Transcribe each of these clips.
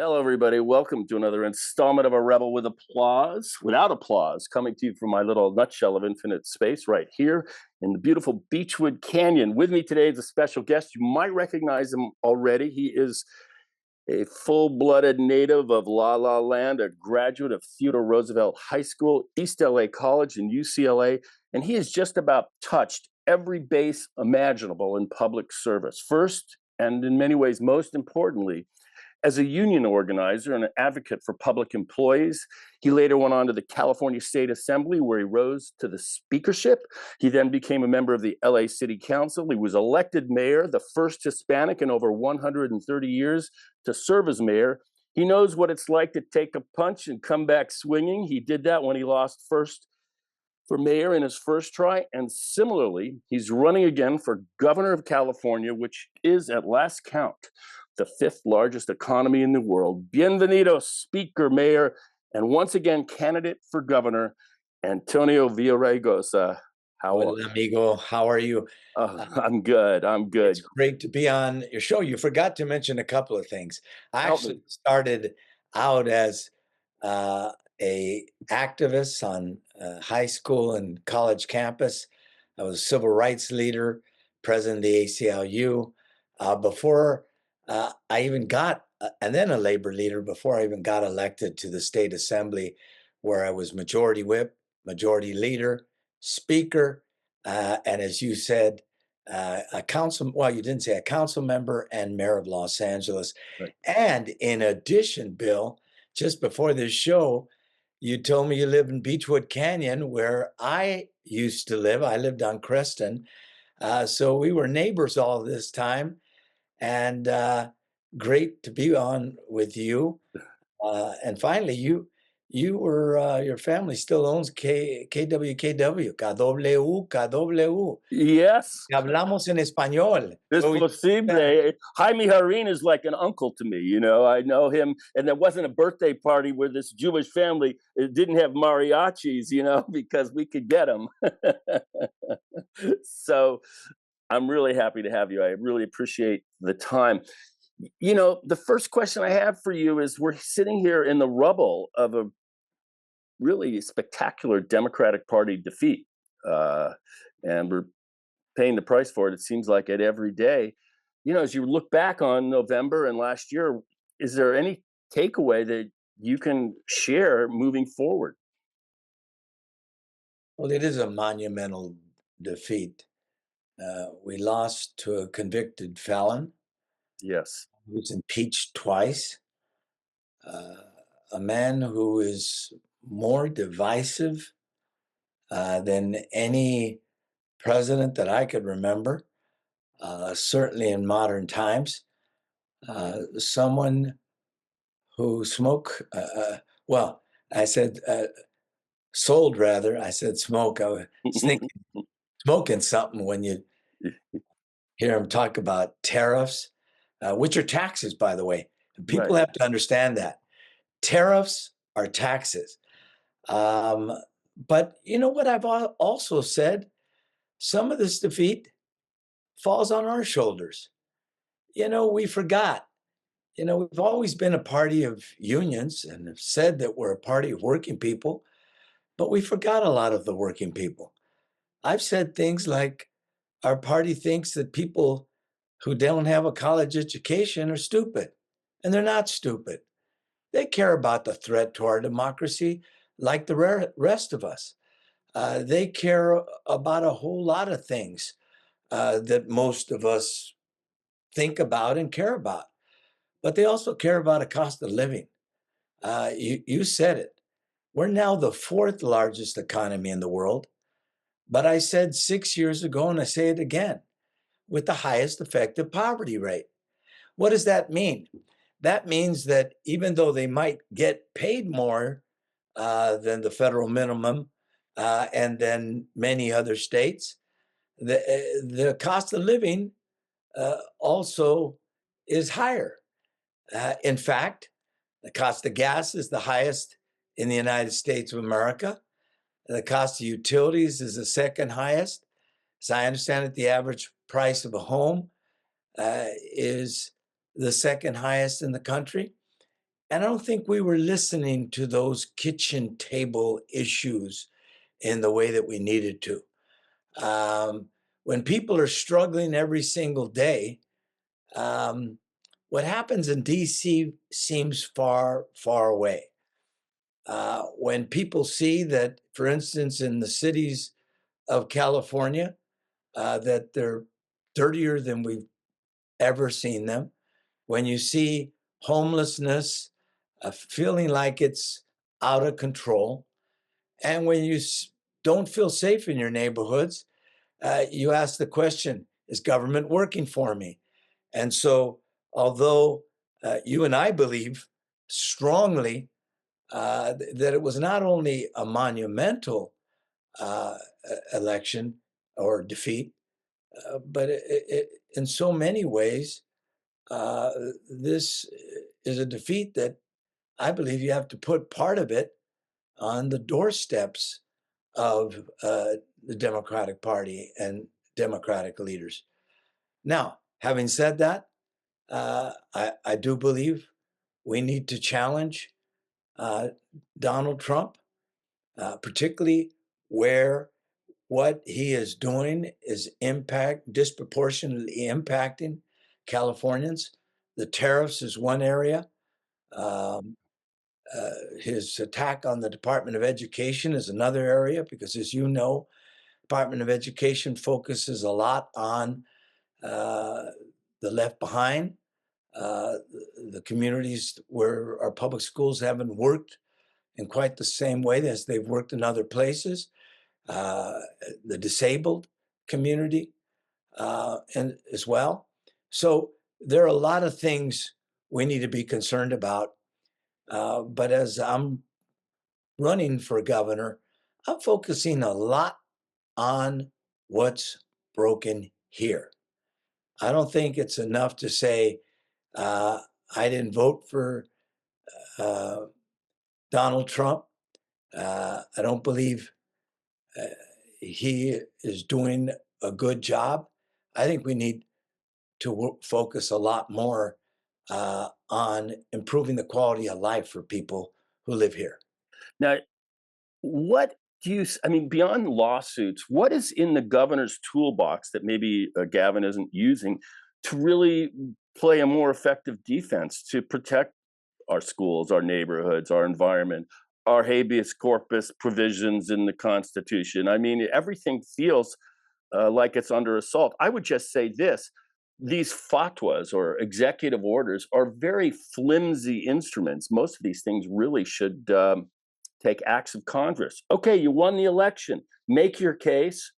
Hello, everybody. Welcome to another installment of A Rebel with Applause, without applause, coming to you from my little nutshell of infinite space right here in the beautiful Beechwood Canyon. With me today is a special guest. You might recognize him already. He is a full-blooded native of La La Land, a graduate of Theodore Roosevelt High School, East LA College, and UCLA, and he has just about touched every base imaginable in public service. First, and in many ways most importantly, as a union organizer and an advocate for public employees. He later went on to the California State Assembly, where he rose to the speakership. He then became a member of the LA City Council. He was elected mayor, the first Hispanic in over 130 years to serve as mayor. He knows what it's like to take a punch and come back swinging. He did that when he lost first for mayor in his first try. And similarly, he's running again for governor of California, which is, at last count, the fifth largest economy in the world. Bienvenido, Speaker, Mayor, and once again, candidate for governor, Antonio Villaraigosa. Hola, amigo. How are you? I'm good. I'm good. It's great to be on your show. You forgot to mention a couple of things. I Help me. actually started out as a activist on high school and college campus. I was a civil rights leader, president of the ACLU. Before I even got, and then a labor leader before I even got elected to the state assembly, where I was majority whip, majority leader, speaker, and as you said, a council, well, you didn't say a council member and mayor of Los Angeles. Right. And in addition, Bill, just before this show, you told me you live in Beechwood Canyon, where I used to live. I lived on Creston. So we were neighbors all this time. And great to be on with you. And finally, you were your family still owns KWKW, KW. Yes. Hablamos en español. Es So posible. Jaime Harin is like an uncle to me. You know, I know him, and there wasn't a birthday party where this Jewish family didn't have mariachis, you know, because we could get them. So I'm really happy to have you. I really appreciate the time. You know, the first question I have for you is, we're sitting here in the rubble of a really spectacular Democratic Party defeat. And we're paying the price for it, it seems like, it every day. You know, as you look back on November and last year, is there any takeaway that you can share moving forward? well, it is a monumental defeat. We lost to a convicted felon Yes. who was impeached twice, uh, a man who is more divisive than any president that I could remember, certainly in modern times. Someone who well, I said sold rather. I said smoke. I was thinking smoking something when you hear him talk about tariffs, which are taxes, by the way. People Right. have to understand that tariffs are taxes. Um, but you know what I've also said? Some of this defeat falls on our shoulders. You know, we forgot. You know, we've always been a party of unions and have said that we're a party of working people, but we forgot a lot of the working people. I've said things like our party thinks that people who don't have a college education are stupid, and they're not stupid. They care about the threat to our democracy like the rest of us. They care about a whole lot of things that most of us think about and care about. But they also care about a cost of living. You said it. We're now the fourth largest economy in the world. But I said 6 years ago, and I say it again, with the highest effective poverty rate. What does that mean? That means that even though they might get paid more than the federal minimum and then many other states, the cost of living also is higher. In fact, the cost of gas is the highest in the United States of America. The cost of utilities is the second highest. As I understand it, the average price of a home is the second highest in the country. And I don't think we were listening to those kitchen table issues in the way that we needed to. Um, when people are struggling every single day, um, what happens in DC seems far, far away. When people see that, for instance, in the cities of California, that they're dirtier than we've ever seen them, when you see homelessness feeling like it's out of control, and when you don't feel safe in your neighborhoods, you ask the question, is government working for me? And so, although you and I believe strongly that it was not only a monumental uh, election or defeat, but in so many ways, uh, this is a defeat that I believe you have to put part of it on the doorsteps of the Democratic Party and Democratic leaders. Now, having said that, I do believe we need to challenge uh, Donald Trump, particularly where what he is doing is disproportionately impacting Californians. The tariffs is one area. Um, his attack on the Department of Education is another area because, as you know, Department of Education focuses a lot on uh, the left behind, uh, the communities where our public schools haven't worked in quite the same way as they've worked in other places, uh, the disabled community, and as well. So there are a lot of things we need to be concerned about. But as I'm running for governor, I'm focusing a lot on what's broken here. I don't think it's enough to say, uh, I didn't vote for uh, Donald Trump. I don't believe uh, he is doing a good job. I think we need to focus a lot more on improving the quality of life for people who live here. Now, what do you, I mean, beyond lawsuits, what is in the governor's toolbox that maybe Gavin isn't using to really play a more effective defense to protect our schools, our neighborhoods, our environment, our habeas corpus provisions in the Constitution? I mean, everything feels like it's under assault. I would just say this: these fatwas or executive orders are very flimsy instruments. Most of these things really should take acts of Congress. Okay, you won the election, make your case,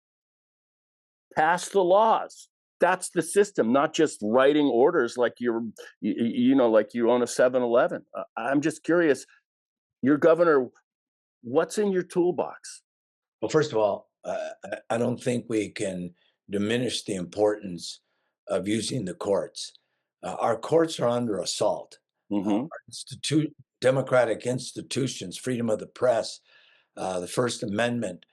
pass the laws. That's the system, not just writing orders like like you own a 7-Eleven. I'm just curious, your governor, what's in your toolbox? Well, first of all, I don't think we can diminish the importance of using the courts. Our courts are under assault. Hmm. Our democratic institutions, freedom of the press, the First Amendment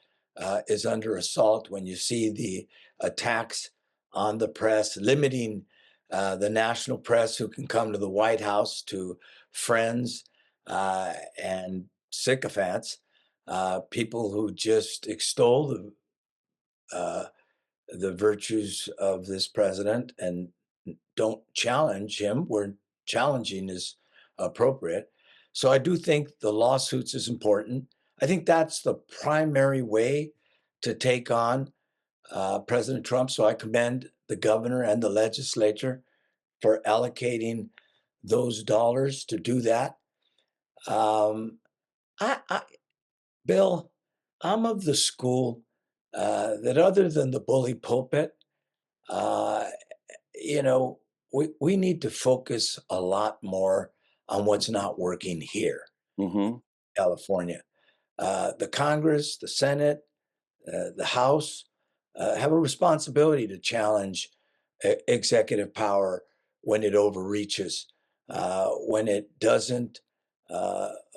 is under assault when you see the attacks on the press, limiting the national press who can come to the White House to friends and sycophants, people who just extol uh, the virtues of this president and don't challenge him where challenging is appropriate. So I do think the lawsuits is important. I think that's the primary way to take on President Trump. So I commend the governor and the legislature for allocating those dollars to do that. Um, I, Bill, I'm of the school that other than the bully pulpit, uh, you know, we need to focus a lot more on what's not working here, Hmm. California. The Congress, the Senate, the House have a responsibility to challenge executive power when it overreaches, when it doesn't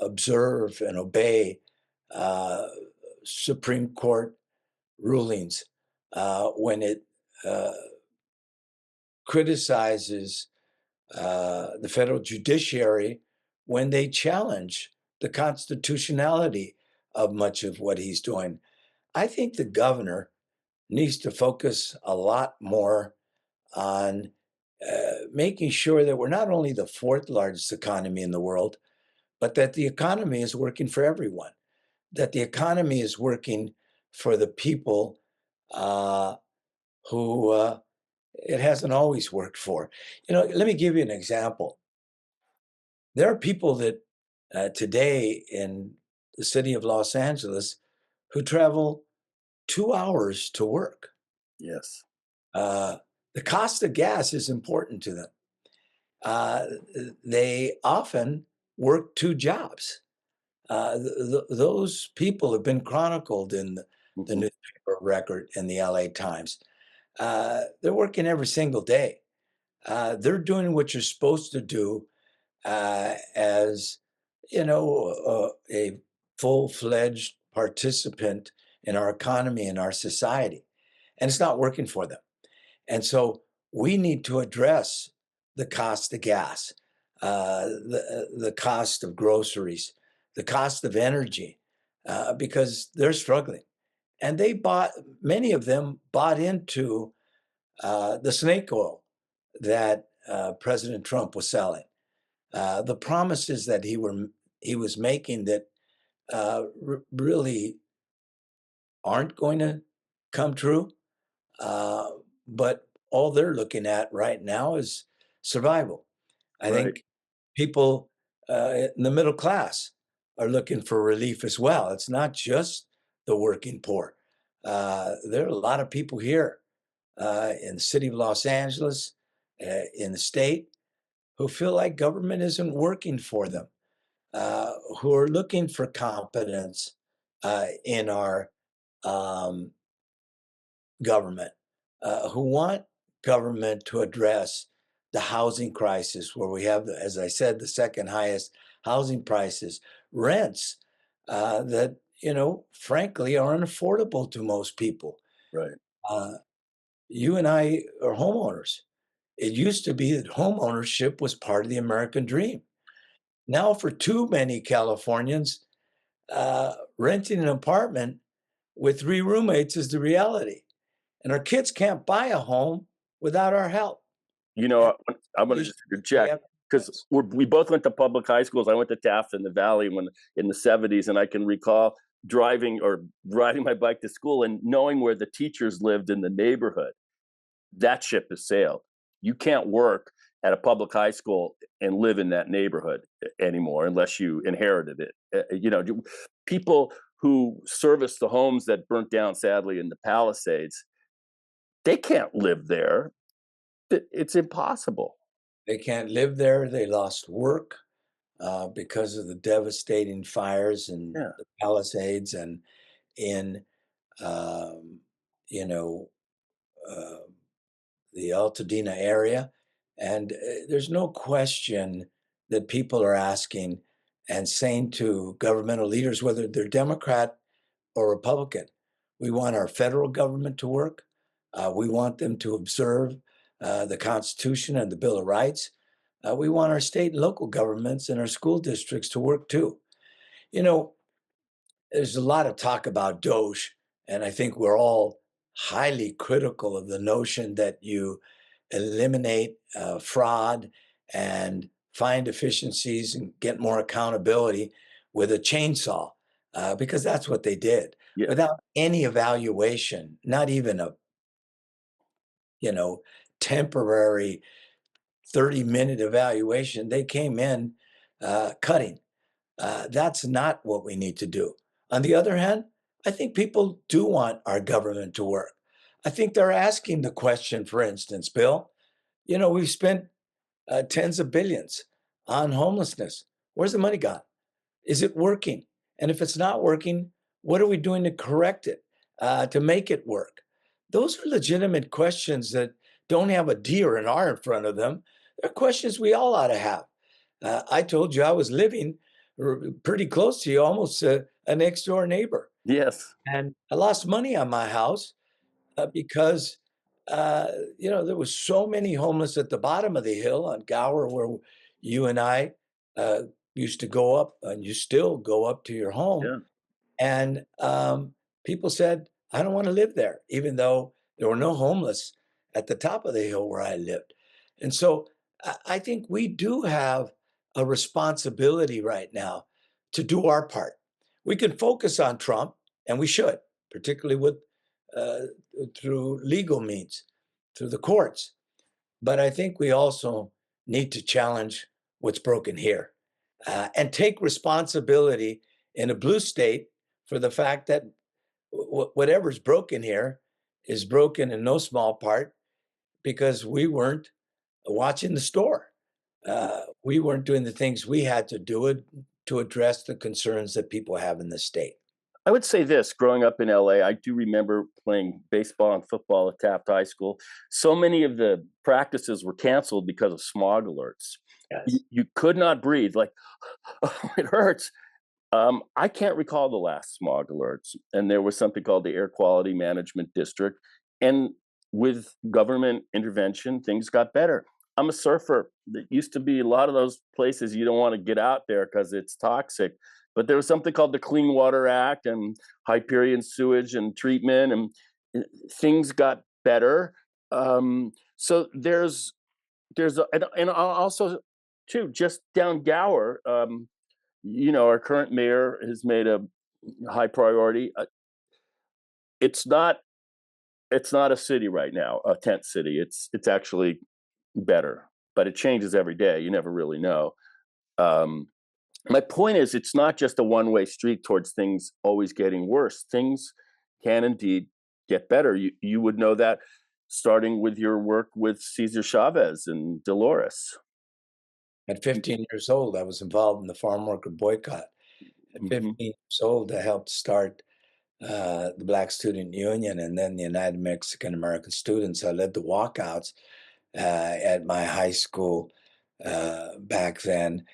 observe and obey uh, Supreme Court rulings, when it uh, criticizes the federal judiciary when they challenge the constitutionality of much of what he's doing. I think the governor needs to focus a lot more on making sure that we're not only the fourth largest economy in the world, but that the economy is working for everyone, that the economy is working for the people uh, who it hasn't always worked for. Let me give you an example. There are people that today in the city of Los Angeles who travel 2 hours to work. Yes. Uh, the cost of gas is important to them. Uh, they often work two jobs. Those people have been chronicled in the Mhm. newspaper record in the LA Times. They're working every single day. They're doing what you're supposed to do as a full-fledged participant in our economy and our society, and it's not working for them. And so we need to address the cost of gas, the cost of groceries, the cost of energy, because they're struggling. And many of them bought into the snake oil that President Trump was selling, the promises that he was making that really aren't going to come true. Uh, but all they're looking at right now is survival. I Right. think people in the middle class are looking for relief as well. It's not just the working poor. There are a lot of people here in the city of Los Angeles, in the state, who feel like government isn't working for them, who are looking for competence in our um, government, who want government to address the housing crisis, where we have, as I said, the second highest housing prices, rents that, frankly, are unaffordable to most people. Right. Uh, you and I are homeowners. It used to be that home ownership was part of the American dream. Now, for too many Californians, renting an apartment with three roommates is the reality. And our kids can't buy a home without our help. You And know, I'm gonna we just we interject have because choice. we both went to public high schools. I went to Taft in the Valley when in the '70s, and I can recall driving or riding my bike to school and knowing where the teachers lived in the neighborhood. That ship has sailed. You can't work at a public high school and live in that neighborhood anymore unless you inherited it. People who service the homes that burnt down sadly in the Palisades, they can't live there. It's impossible. They can't live there. They lost work because of the devastating fires in Yeah. the Palisades and in um, you know uh, the Altadena area. And there's no question that people are asking and saying to governmental leaders, whether they're Democrat or Republican, we want our federal government to work. We want them to observe the Constitution and the Bill of Rights. We want our state and local governments and our school districts to work too. You know, there's a lot of talk about Doge, and I think we're all highly critical of the notion that you eliminate fraud and find efficiencies and get more accountability with a chainsaw, because that's what they did Yes. without any evaluation, not even a you know temporary 30-minute evaluation. They came in cutting. That's not what we need to do. On the other hand, I think people do want our government to work. I think they're asking the question, for instance, Bill, we've spent tens of billions on homelessness. Where's the money gone? Is it working? And if it's not working, what are we doing to correct it, to make it work? Those are legitimate questions that don't have a D or an R in front of them. They're questions we all ought to have. I told you I was living pretty close to you, almost a next door neighbor. Yes. And I lost money on my house because, uh, there was so many homeless at the bottom of the hill on Gower, where you and I used to go up, and you still go up to your home, Yeah. and people said, "I don't want to live there," even though there were no homeless at the top of the hill where I lived. And so I think we do have a responsibility right now to do our part. We can focus on Trump, and we should, particularly with uh, through legal means, through the courts. But I think we also need to challenge what's broken here, and take responsibility in a blue state for the fact that whatever's broken here is broken in no small part because we weren't watching the store. We weren't doing the things we had to do it to address the concerns that people have in the state. I would say this, growing up in LA, I do remember playing baseball and football at Taft High School. So many of the practices were canceled because of smog alerts. Yes. You could not breathe, like, oh, it hurts. I can't recall the last smog alerts. And there was something called the Air Quality Management District. And with government intervention, things got better. I'm a surfer. There used to be a lot of those places you don't want to get out there because it's toxic. But there was something called the Clean Water Act and Hyperion sewage and treatment, and things got better. So and also too just down Gower. Our current mayor has made a high priority. It's not it's not a city right now, a tent city. It's actually better, but it changes every day. You never really know. Um, my point is, it's not just a one-way street towards things always getting worse. Things can indeed get better. You would know that starting with your work with Cesar Chavez and Dolores. At 15 years old, I was involved in the farm worker boycott. At Hmm. 15 years old, I helped start the Black Student Union and then the United Mexican American Students. I led the walkouts at my high school back then.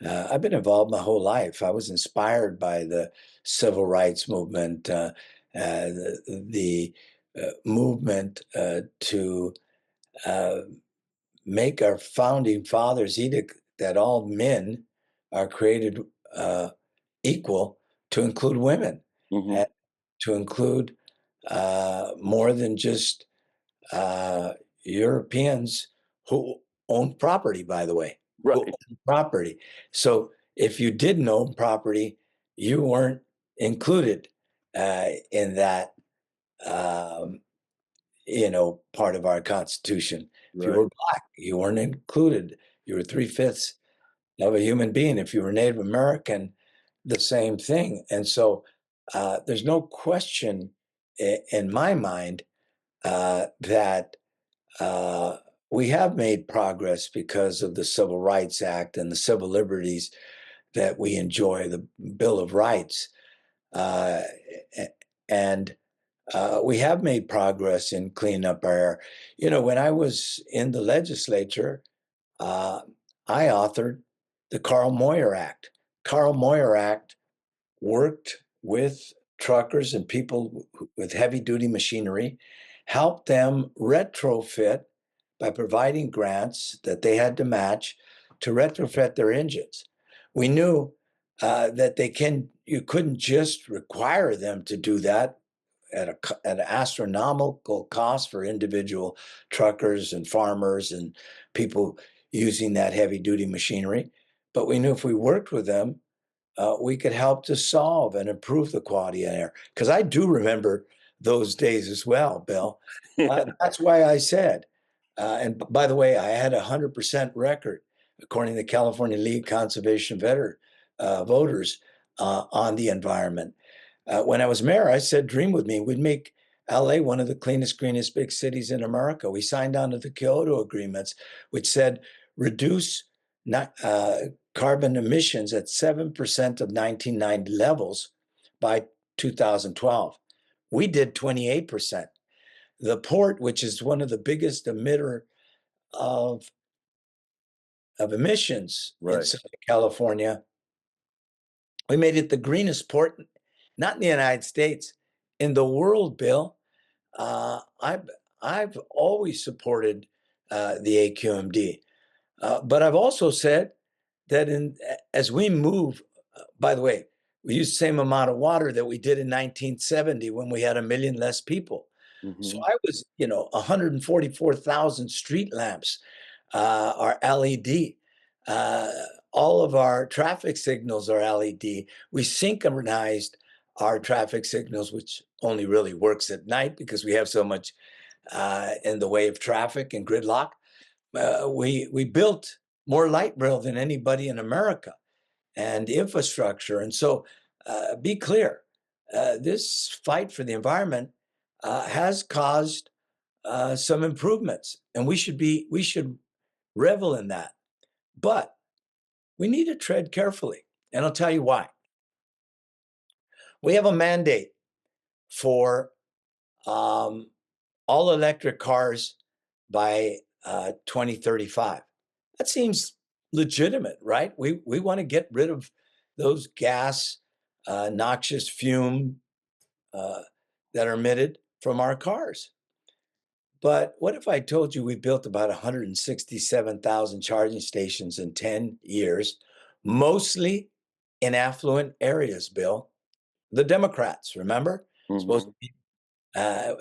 I've been involved my whole life. I was inspired by the civil rights movement, the movement to uh, make our founding fathers edict that all men are created equal, to include women Hmm. and to include more than just uh, Europeans who own property, by the way, who Right. own property. So if you didn't own property, you weren't included in that, um, part of our Constitution. If you Right. were Black, you weren't included. You were three-fifths of a human being. If you were Native American, the same thing. And so there's no question in my mind that uh, we have made progress because of the Civil Rights Act and the civil liberties that we enjoy, the Bill of Rights. Uh, and we have made progress in cleaning up our air. When I was in the legislature, uh, I authored the Carl Moyer Act. Carl Moyer Act worked with truckers and people with heavy duty machinery, helped them retrofit by providing grants that they had to match to retrofit their engines. We knew that you couldn't just require them to do that at an astronomical cost for individual truckers and farmers and people using that heavy duty machinery. But we knew if we worked with them, we could help to solve and improve the quality of air. Because I do remember those days as well, Bill. That's why I said, and by the way, I had 100% record, according to the California League Conservation Voters, on the environment. When I was mayor, I said, dream with me. We'd make LA one of the cleanest, greenest big cities in America. We signed on to the Kyoto agreements, which said reduce not, carbon emissions at 7% of 1990 levels by 2012. We did 28%. The port, which is one of the biggest emitter of, of emissions in Right. Southern California, we made it the greenest port, not in the United States, in the world, Bill. Uh, I've, I've always supported the AQMD, but I've also said that as we move, by the way, we use the same amount of water that we did in 1970 when we had 1 million less people. So Hmm. I was, 144,000 street lamps are LED. Uh, all of our traffic signals are LED. We synchronized our traffic signals, which only really works at night because we have so much in the way of traffic and gridlock. We built more light rail than anybody in America and infrastructure. And so be clear, this fight for the environment has caused some improvements, and we should revel in that. But we need to tread carefully, and I'll tell you why. We have a mandate for um, all electric cars by 2035. That seems legitimate, right? We want to get rid of those gas, noxious fume uh, that are emitted from our cars. But what if I told you we built about 167,000 charging stations in 10 years, mostly in affluent areas, Bill? The Democrats, remember? Supposed Hmm. to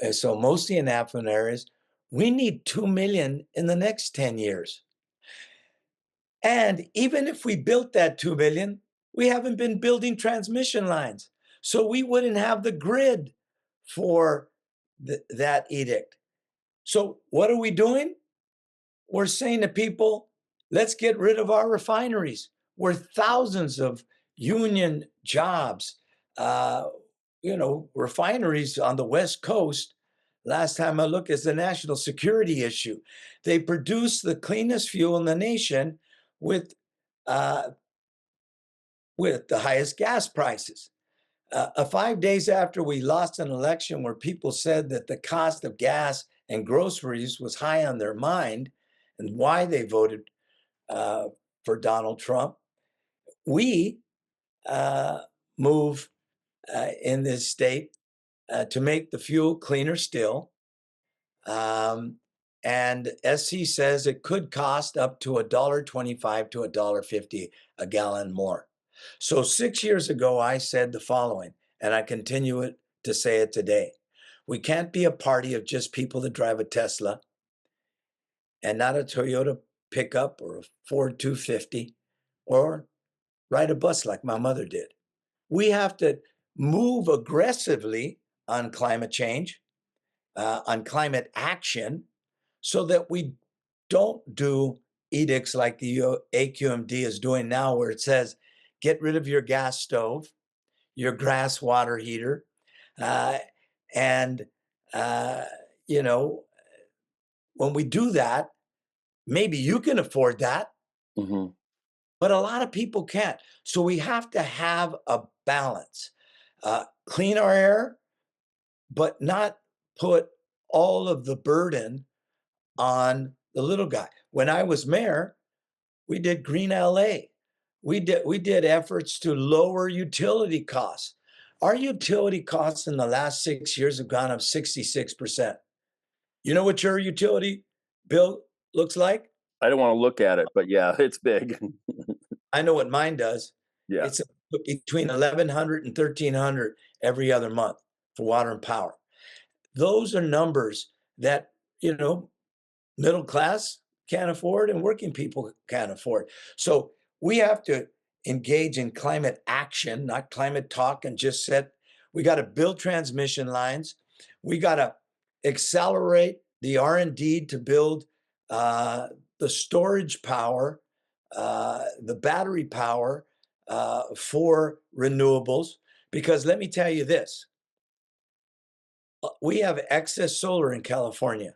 be, so mostly in affluent areas. We need 2 million in the next 10 years. And even if we built that 2 million, we haven't been building transmission lines. So we wouldn't have the grid for that edict. So what are we doing? We're saying to people, let's get rid of our refineries where thousands of union jobs, uh, refineries on the West Coast, last time I looked, is a national security issue. They produce the cleanest fuel in the nation with uh, the highest gas prices. 5 days after we lost an election where people said that the cost of gas and groceries was high on their mind and why they voted uh, for Donald Trump, we uh, move in this state to make the fuel cleaner still. Um, and SC says it could cost up to $1.25 to $1.50 a gallon more. So 6 years ago, I said the following, and I continue to say it today. We can't be a party of just people that drive a Tesla and not a Toyota pickup or a Ford 250 or ride a bus like my mother did. We have to move aggressively on climate change, on climate action, so that we don't do edicts like the AQMD is doing now, where it says, get rid of your gas stove, your grass water heater, uh, and uh, you know, when we do that, maybe you can afford that, Hmm. but a lot of people can't. So we have to have a balance, clean our air, but not put all of the burden on the little guy. When I was mayor, we did Green LA. We did efforts to lower utility costs. Our utility costs in the last 6 years have gone up 66%. You know what your utility bill looks like? I don't want to look at it, but yeah, it's big. I know what mine does. Yeah. It's between 1,100 and 1,300 every other month for water and power. Those are numbers that, you know, middle class can't afford and working people can't afford. So we have to engage in climate action, not climate talk and just set. We got to build transmission lines. We got to accelerate the R&D to build the storage power, the battery power for renewables. Because let me tell you this, we have excess solar in California.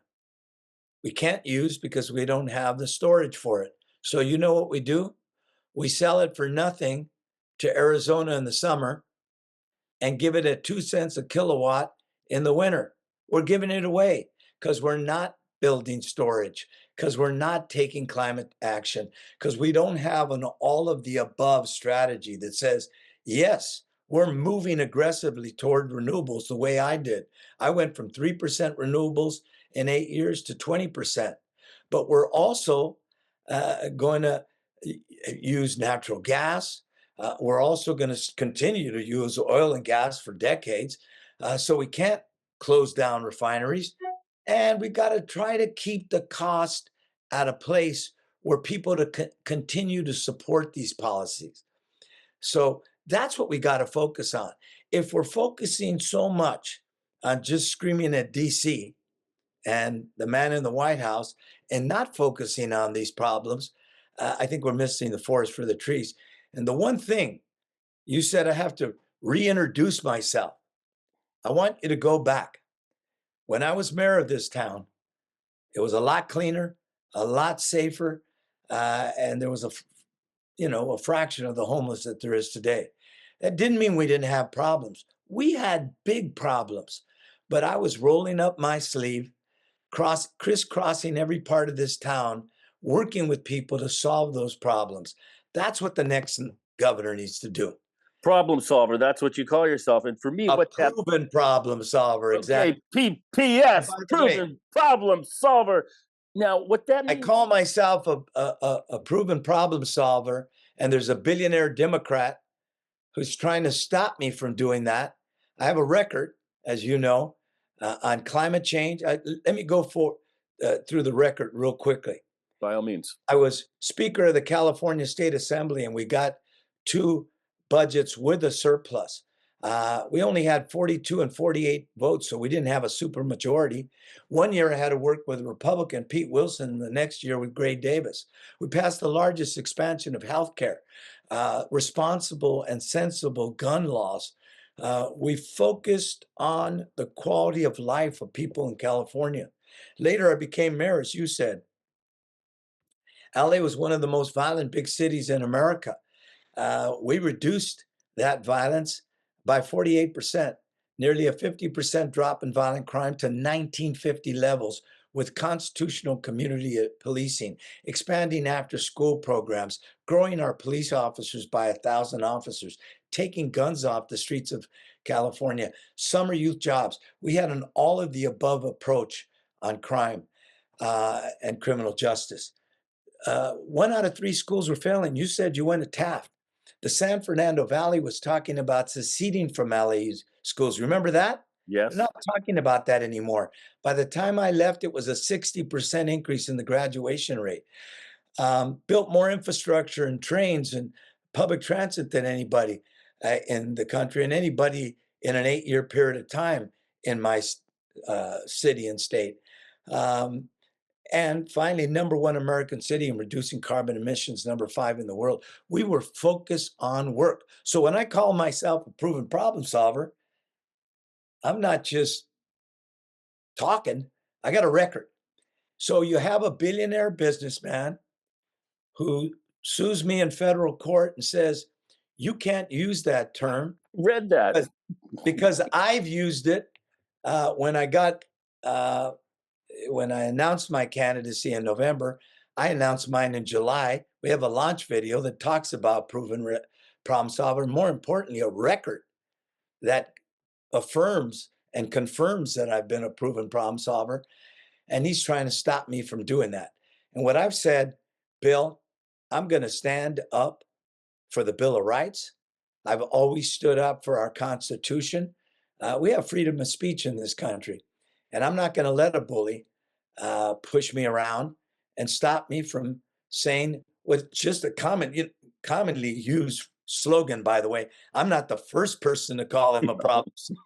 We can't use because we don't have the storage for it. So you know what we do? We sell it for nothing to Arizona in the summer and give it at 2 cents a kilowatt in the winter. We're giving it away because we're not building storage, because we're not taking climate action, because we don't have an all of the above strategy that says, yes, we're moving aggressively toward renewables the way I did. I went from 3% renewables in 8 years to 20%. But we're also going to use natural gas. We're also going to continue to use oil and gas for decades. So we can't close down refineries. And we got to try to keep the cost at a place where people to continue to support these policies. So that's what we got to focus on. If we're focusing so much on just screaming at DC and the man in the White House and not focusing on these problems, I think we're missing the forest for the trees. And the one thing you said, I have to reintroduce myself. I want you to go back. When I was mayor of this town, it was a lot cleaner, a lot safer, and there was a fraction of the homeless that there is today. That didn't mean we didn't have problems. We had big problems, but I was rolling up my sleeve, crisscrossing every part of this town, working with people to solve those problems. That's what the next governor needs to do. Problem solver. That's what you call yourself. And for me, A what that proven problem solver, okay, exactly. And PPS, by the way, proven problem solver. Now, what that I means, call myself a proven problem solver, and there's a billionaire Democrat who's trying to stop me from doing that. I have a record, as you know, on climate change. Let me go through the record real quickly. by all means, I was Speaker of the California State Assembly, and we got two budgets with a surplus. We only had 42 and 48 votes, so we didn't have a supermajority. One year I had to work with Republican Pete Wilson, and the next year with Gray Davis. We passed the largest expansion of healthcare, responsible and sensible gun laws. We focused on the quality of life of people in California. Later, I became mayor, as you said. LA was one of the most violent big cities in America. We reduced that violence by 48%, nearly a 50% drop in violent crime to 1950 levels with constitutional community policing, expanding after school programs, growing our police officers by 1,000 officers, taking guns off the streets of California, summer youth jobs. We had an all of the above approach on crime and criminal justice. 1 out of 3 schools were failing. You said you went to Taft. The San Fernando Valley was talking about seceding from LA's schools. Remember that? They're yes. not talking about that anymore. By the time I left, it was a 60% increase in the graduation rate. Built more infrastructure and trains and public transit than anybody in the country, and anybody in an 8-year period of time in my city and state. Um, and finally, #1 American city in reducing carbon emissions, #5 in the world. We were focused on work. So when I call myself a proven problem solver, I'm not just talking, I got a record. So you have a billionaire businessman who sues me in federal court and says, you can't use that term Read that. because I've used it when I got when I announced my candidacy in November. I announced mine in July. We have a launch video that talks about proven problem solver. More importantly, a record that affirms and confirms that I've been a proven problem solver. And he's trying to stop me from doing that. And what I've said, Bill, I'm going to stand up for the Bill of Rights. I've always stood up for our Constitution. We have freedom of speech in this country. And I'm not going to let a bully push me around and stop me from saying what's just a commonly used slogan, by the way. I'm not the first person to call him call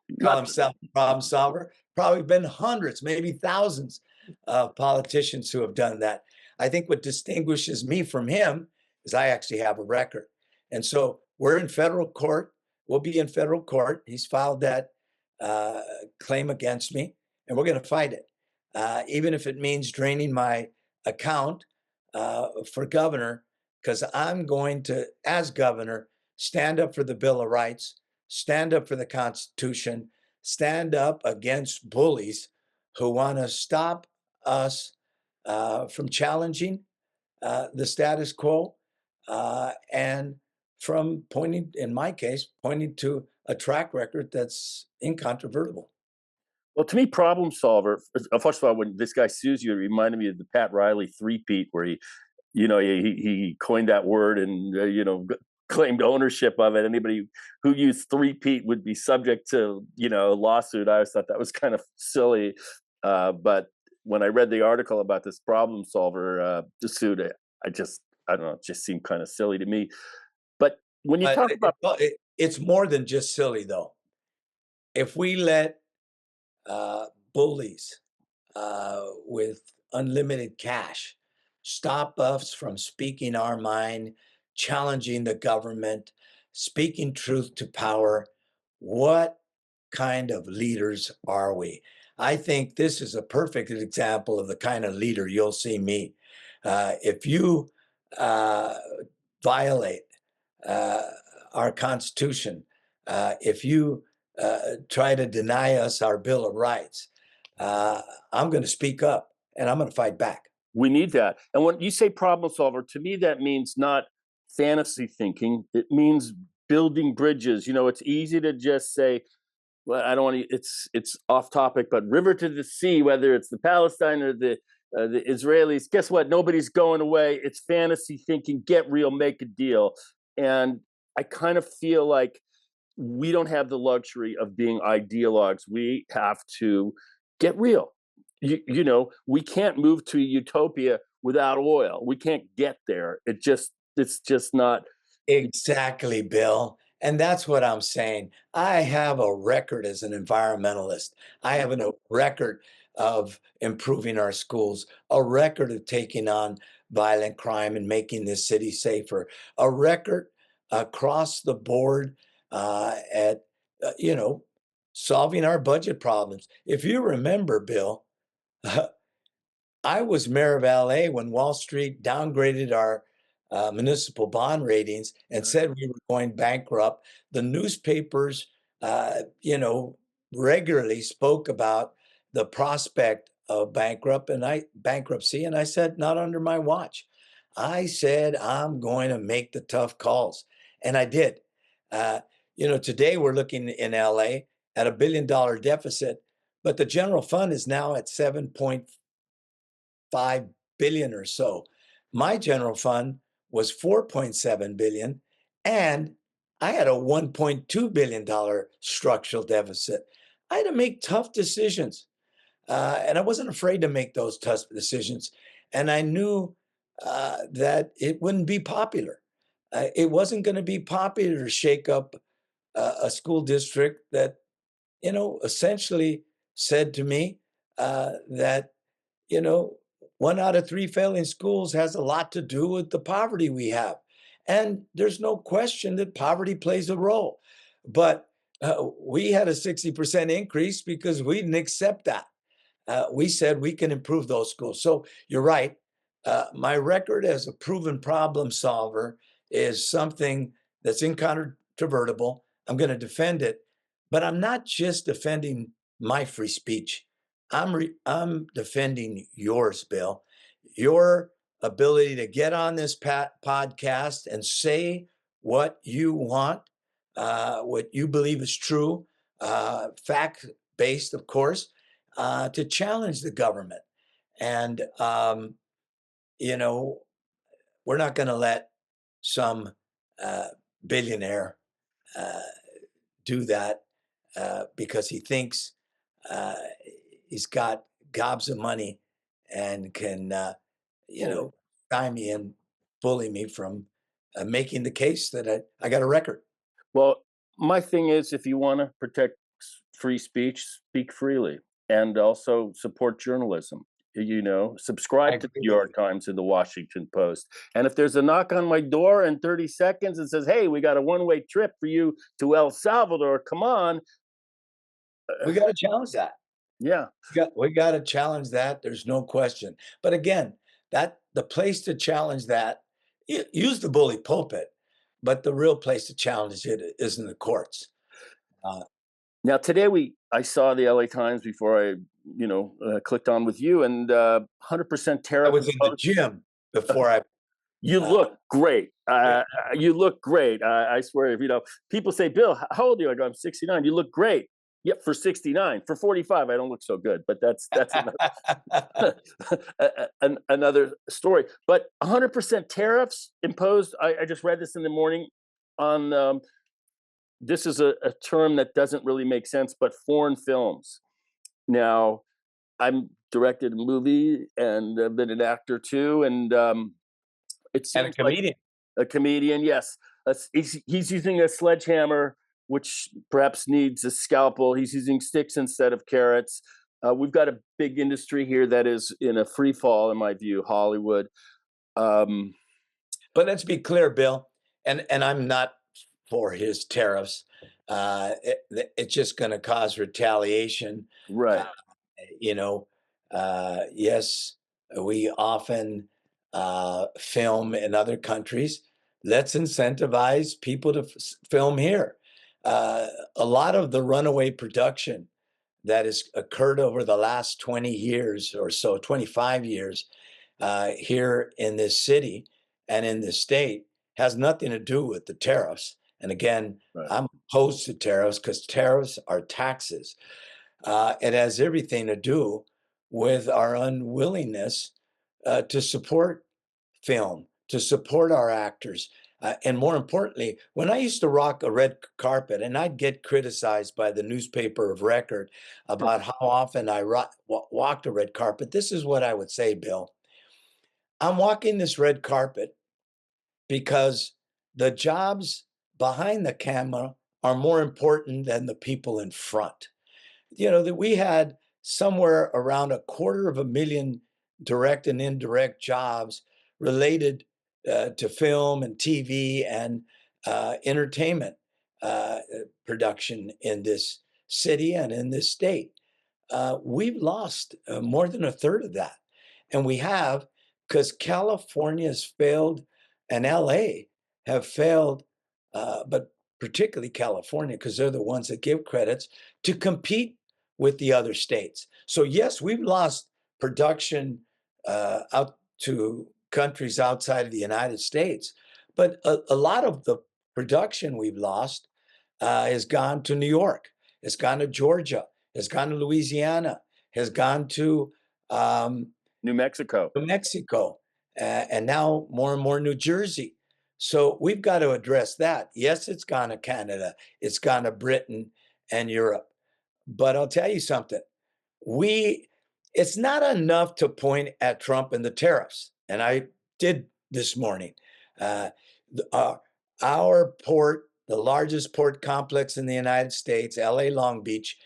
Not himself a problem solver. Probably been hundreds, maybe thousands of politicians who have done that. I think what distinguishes me from him is I actually have a record. And so we're in federal court. We'll be in federal court. He's filed that claim against me, and we're going to fight it, even if it means draining my account for governor, because I'm going to, as governor, stand up for the Bill of Rights, stand up for the Constitution, stand up against bullies who want to stop us from challenging the status quo and from pointing, in my case, pointing to a track record that's incontrovertible. well, to me, problem solver. First of all, when this guy sues you, it reminded me of the Pat Riley three-peat, where he he coined that word and claimed ownership of it. Anybody who used three-peat would be subject to lawsuit. I always thought that was kind of silly, but when I read the article about this problem solver suit, I don't know, it just seemed kind of silly to me. But when you But talk about it's more than just silly, though. If we let bullies with unlimited cash stop us from speaking our mind, challenging the government, speaking truth to power, what kind of leaders are we? I think this is a perfect example of the kind of leader you'll see me. If you uh, violate uh, our Constitution, if you try to deny us our Bill of Rights, uh, I'm going to speak up and I'm going to fight back. we need that. And when you say problem solver, to me, that means not fantasy thinking. It means building bridges. It's easy to just say, well, I don't want to. It's off topic, but river to the sea, whether it's the Palestine or the Israelis. Guess what? Nobody's going away. It's fantasy thinking. Get real, make a deal. And I kind of feel like we don't have the luxury of being ideologues. We have to get real. We can't move to a utopia without oil. We can't get there. It's just not. Exactly, Bill. And that's what I'm saying. I have a record as an environmentalist. I have a record of improving our schools, a record of taking on violent crime and making this city safer, a record across the board at, solving our budget problems. If you remember, Bill, I was mayor of LA when Wall Street downgraded our municipal bond ratings and said we were going bankrupt. The newspapers, regularly spoke about the prospect of bankruptcy, and I said, not under my watch. I said, I'm going to make the tough calls, and I did. Today we're looking in LA at $1 billion deficit, but the general fund is now at 7.5 billion or so. My general fund was 4.7 billion, and I had a $1.2 billion structural deficit. I had to make tough decisions, and I wasn't afraid to make those tough decisions. And I knew that it wouldn't be popular. It wasn't going to be popular to shake up a school district that, essentially said to me that you know, 1 out of 3 failing schools has a lot to do with the poverty we have. And there's no question that poverty plays a role. But we had a 60% increase because we didn't accept that. We said we can improve those schools. So you're right. My record as a proven problem solver is something that's incontrovertible. I'm going to defend it, but I'm not just defending my free speech. I'm defending yours, Bill. Your ability to get on this podcast and say what you want, what you believe is true, fact based, of course, to challenge the government. And, we're not going to let some uh, billionaire uh, do that because he thinks uh, he's got gobs of money and can, tie me and bully me from making the case that I got a record. Well, my thing is, if you want to protect free speech, speak freely, and also support journalism. I Subscribe to the agree New with York you. Times and the Washington Post. And if there's a knock on my door in 30 seconds and says, "Hey, we got a one-way trip for you to El Salvador, come on," We got to challenge that. yeah. We got to challenge that. There's no question. But again, that the place to challenge that, use the bully pulpit, but the real place to challenge it is in the courts. Uh, Now today I saw the LA Times before I clicked on with you, and 100% I tariff was in the imposed. gym before I. You Uh, look great. You look great. I swear, if people say, "Bill, how old are you?" I go, "I'm 69." You look great. Yep, for 69. For 45, I don't look so good, but that's another another story. But 100% tariffs imposed. I just read this in the morning on this is a term that doesn't really make sense, but foreign films. Now, I'm directed a movie and I've been an actor too, and it And a seems like comedian. a comedian, yes. He's using a sledgehammer, which perhaps needs a scalpel. He's using sticks instead of carrots. We've got a big industry here that is in a free fall, in my view, Hollywood. Um, But let's be clear, Bill, and I'm not for his tariffs. It's just going to cause retaliation. Uh, right, you know, yes, we often film in other countries. Let's incentivize people to film here. Uh, a lot of the runaway production that has occurred over the last 20 years or so, 25 years, here in this city and in this state has nothing to do with the tariffs. And again, right. I'm opposed to tariffs because tariffs are taxes. It has everything to do with our unwillingness to support film, to support our actors. And more importantly, when I used to rock a red carpet and I'd get criticized by the newspaper of record about how often I walked a red carpet, this is what I would say, Bill. I'm walking this red carpet because the jobs behind the camera are more important than the people in front. You know, that we had somewhere around 250,000 direct and indirect jobs related to film and TV and entertainment production in this city and in this state. We've lost more than a third of that. And we have because California has failed and LA have failed, but particularly California, because they're the ones that give credits to compete with the other states. So, yes, we've lost production out to countries outside of the United States, but a lot of the production we've lost has gone to New York, has gone to Georgia, has gone to Louisiana, has gone to New Mexico. New Mexico, and now more and more New Jersey. So we've got to address that. Yes, it's gone to Canada, it's gone to Britain and Europe. But I'll tell you something. We it's not enough to point at Trump and the tariffs. And I did this morning. Uh, the- uh, our port, the largest port complex in the United States, LA Long Beach,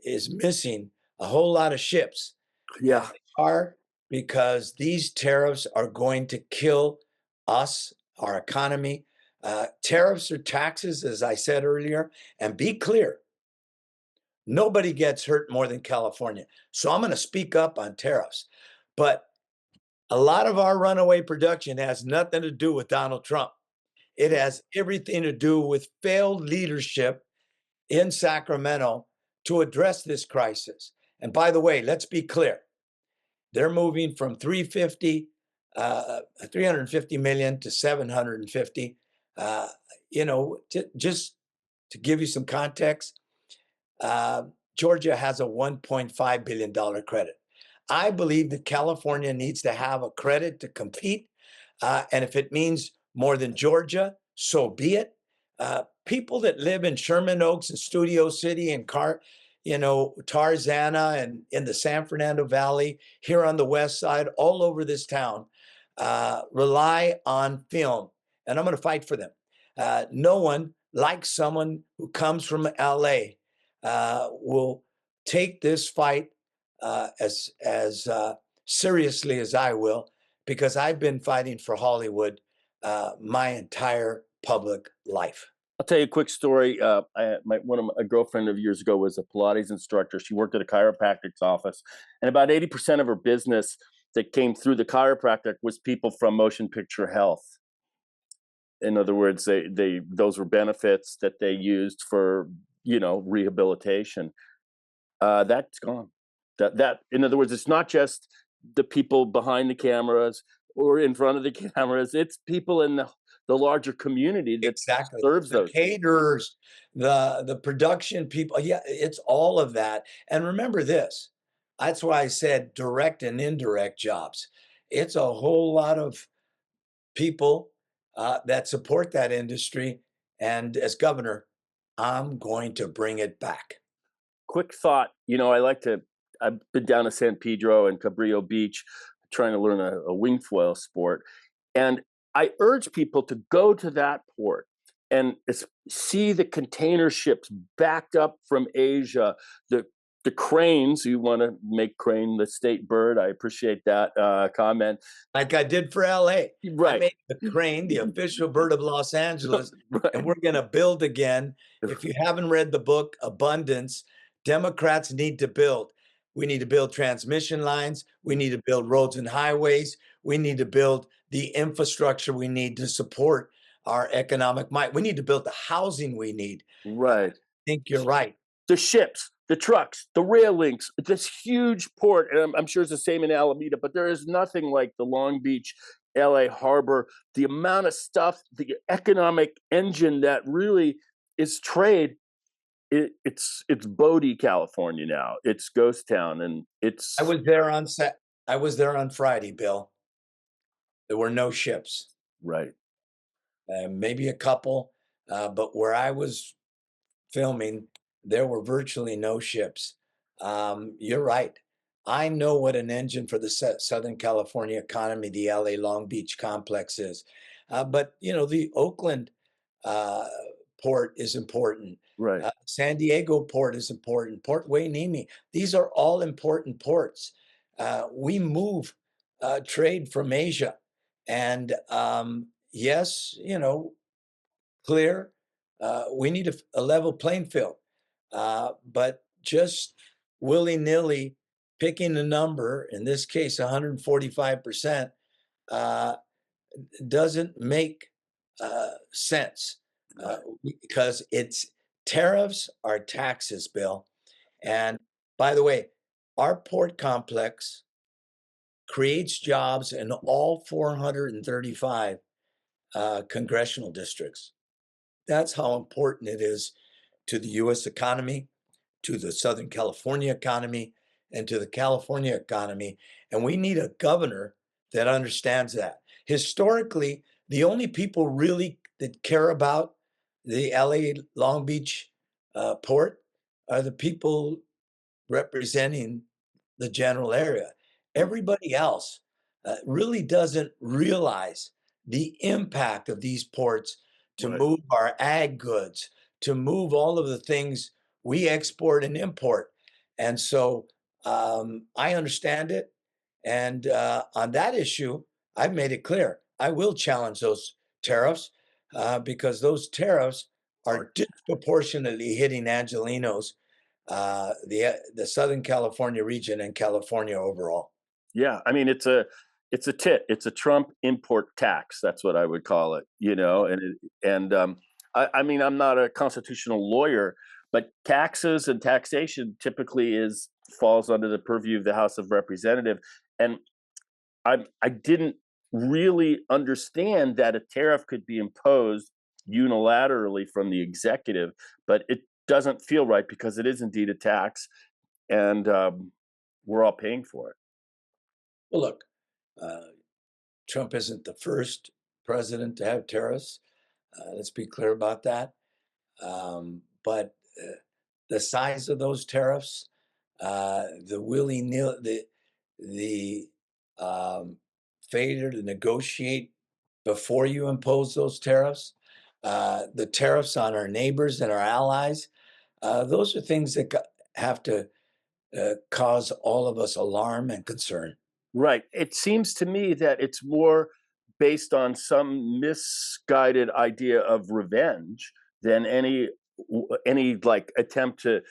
is missing a whole lot of ships. And Yeah. they are because these tariffs are going to kill us, our economy. Tariffs are taxes, as I said earlier. And be clear, nobody gets hurt more than California. So I'm going to speak up on tariffs. But a lot of our runaway production has nothing to do with Donald Trump. It has everything to do with failed leadership in Sacramento to address this crisis. And by the way, let's be clear. They're moving from 350 million to 750. Uh, just to give you some context, uh, Georgia has a $1.5 billion credit. I believe that California needs to have a credit to compete. And if it means more than Georgia, so be it. People that live in Sherman Oaks and Studio City and Tarzana and in the San Fernando Valley, here on the west side, all over this town, rely on film. And I'm going to fight for them. No one, like someone who comes from LA, will take this fight as seriously as I will, because I've been fighting for Hollywood my entire public life. I'll tell you a quick story. One of a girlfriend of years ago was a Pilates instructor. She worked at a chiropractic's office, and about 80% of her business that came through the chiropractic was people from Motion Picture Health. In other words, they those were benefits that they used for rehabilitation. That's gone. That in other words, it's not just the people behind the cameras or in front of the cameras. It's people in the larger community that Exactly. serves The those people. caterers, the production people, yeah, it's all of that. And remember this, that's why I said direct and indirect jobs. It's a whole lot of people that support that industry. And as governor, I'm going to bring it back. Quick thought, I've been down to San Pedro and Cabrillo Beach trying to learn a wing foil sport. And I urge people to go to that port and see the container ships backed up from Asia, the the cranes. You want to make crane the state bird. I appreciate that comment. Like I did for LA. I Right, made the crane the official bird of Los Angeles, and right, we're going to build again. If you haven't read the book Abundance, Democrats need to build. We need to build transmission lines. We need to build roads and highways. We need to build the infrastructure we need to support our economic might. We need to build the housing we need. I right. think you're right. The ships, the trucks, the rail links, this huge port, and I'm sure it's the same in Alameda, but there is nothing like the Long Beach, LA harbor. The amount of stuff, the economic engine that really is trade. It's Bodie, California now. It's ghost town, and I it's was there on set. I was there on Friday, Bill. There were no ships. right, Maybe a couple, but where I was filming, there were virtually no ships. You're right. I know what an engine for the Southern California economy, the LA Long Beach complex is. But, the Oakland uh, port is important. right, San Diego port is important. Port Hueneme. These are all important ports. We move trade from Asia. And yes, clear. We need a level playing field. But just willy nilly picking a number, in this case, 145%, uh, doesn't make sense right, because it's tariffs are taxes, Bill. And by the way, our port complex creates jobs in all 435 congressional districts. That's how important it is to the US economy, to the Southern California economy, and to the California economy. And we need a governor that understands that. Historically, the only people really that care about the LA Long Beach port are the people representing the general area. Everybody else really doesn't realize the impact of these ports to right. move our ag goods, to move all of the things we export and import. And so I understand it. And on that issue, I've made it clear I will challenge those tariffs because those tariffs are Art. disproportionately hitting Angelenos, the Southern California region and California overall. Yeah, I mean it's a tit. It's a Trump import tax. That's what I would call it. I mean I'm not a constitutional lawyer, but taxes and taxation typically is falls under the purview of the House of Representatives. And I didn't really understand that a tariff could be imposed unilaterally from the executive, but it doesn't feel right because it is indeed a tax, and we're all paying for it. Well, look, uh, Trump isn't the first president to have tariffs. Let's be clear about that. But the size of those tariffs, the willy nilly, the failure to negotiate before you impose those tariffs, the tariffs on our neighbors and our allies, those are things that have to cause all of us alarm and concern. Right. It seems to me that it's more based on some misguided idea of revenge than any like attempt to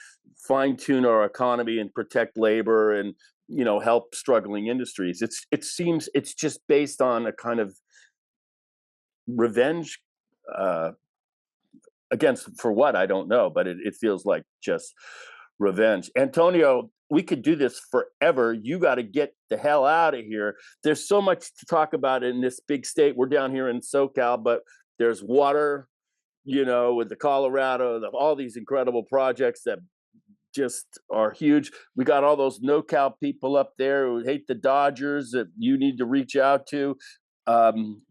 fine tune our economy and protect labor and help struggling industries. It seems it's just based on a kind of revenge uh, against for what I don't know, but it feels like just revenge. Antonio, we could do this forever. You got to get the hell out of here. There's so much to talk about in this big state. We're down here in SoCal, but There's water, with the Colorado, all these incredible projects that just are huge. We got all those NoCal people up there who hate the Dodgers that you need to reach out to.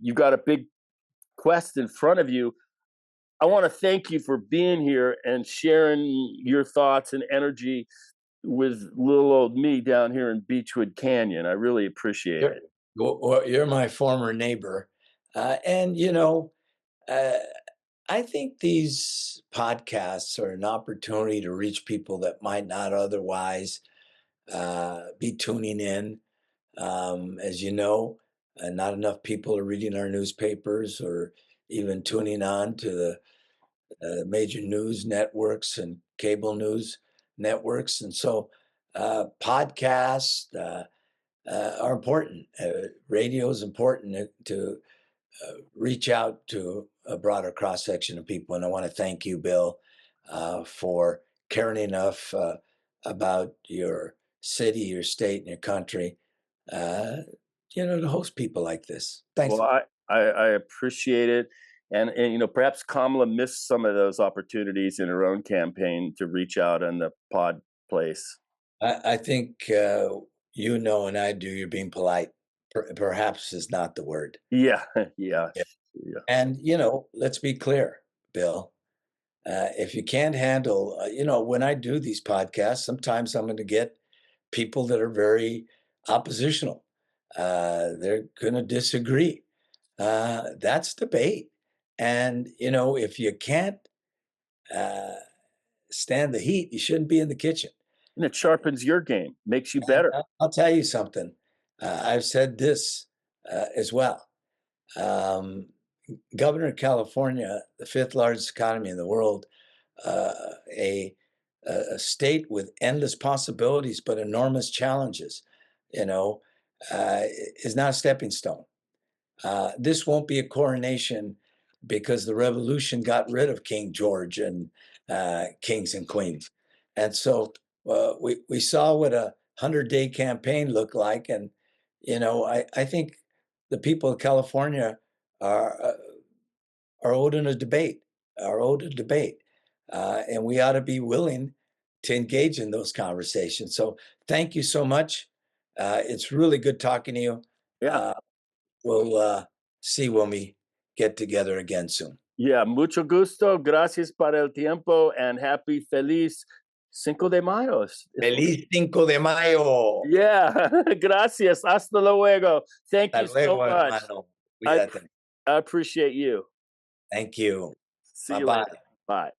You've got a big quest in front of you. I want to thank you for being here and sharing your thoughts and energy with little old me down here in Beechwood Canyon. I really appreciate You're it. well, you're my former neighbor, and, uh, I think these podcasts are an opportunity to reach people that might not otherwise, be tuning in. As you know, not enough people are reading our newspapers or even tuning on to the major news networks and cable news networks. And so podcasts are important. Radio is important to reach out to a broader cross section of people. And I want to thank you, Bill, for caring enough about your city, your state, and your country, uh, to host people like this. Thanks. Well, I appreciate it. And perhaps Kamala missed some of those opportunities in her own campaign to reach out in the pod place. I think and I do. You're being polite. Perhaps is not the word. Yeah, yeah, Yeah. yeah. And let's be clear, Bill. If you can't handle, when I do these podcasts, sometimes I'm going to get people that are very oppositional. They're going to disagree. That's debate. And, if you can't uh, stand the heat, you shouldn't be in the kitchen. And it sharpens your game, makes you And better. I'll tell you something. I've said this as well. Um, Governor of California, the fifth largest economy in the world, uh, a, a state with endless possibilities but enormous challenges, you know, is not a stepping stone. This won't be a coronation because the revolution got rid of King George and kings and queens. And so we saw what a 100-day campaign looked like. And, I think the people of California are, uh, are owed a debate, are owed a debate. And we ought to be willing to engage in those conversations. So thank you so much. It's really good talking to you. Yeah, Uh, we'll see when we get together again soon. yeah. Mucho gusto. Gracias para el tiempo and happy feliz Cinco de Mayo. Feliz 5 de Mayo. Yeah, gracias. Hasta luego. Thank you Hasta so luego, much. hermano. I, Cuídate. I appreciate you. Thank you. See Bye you bye. later. Bye.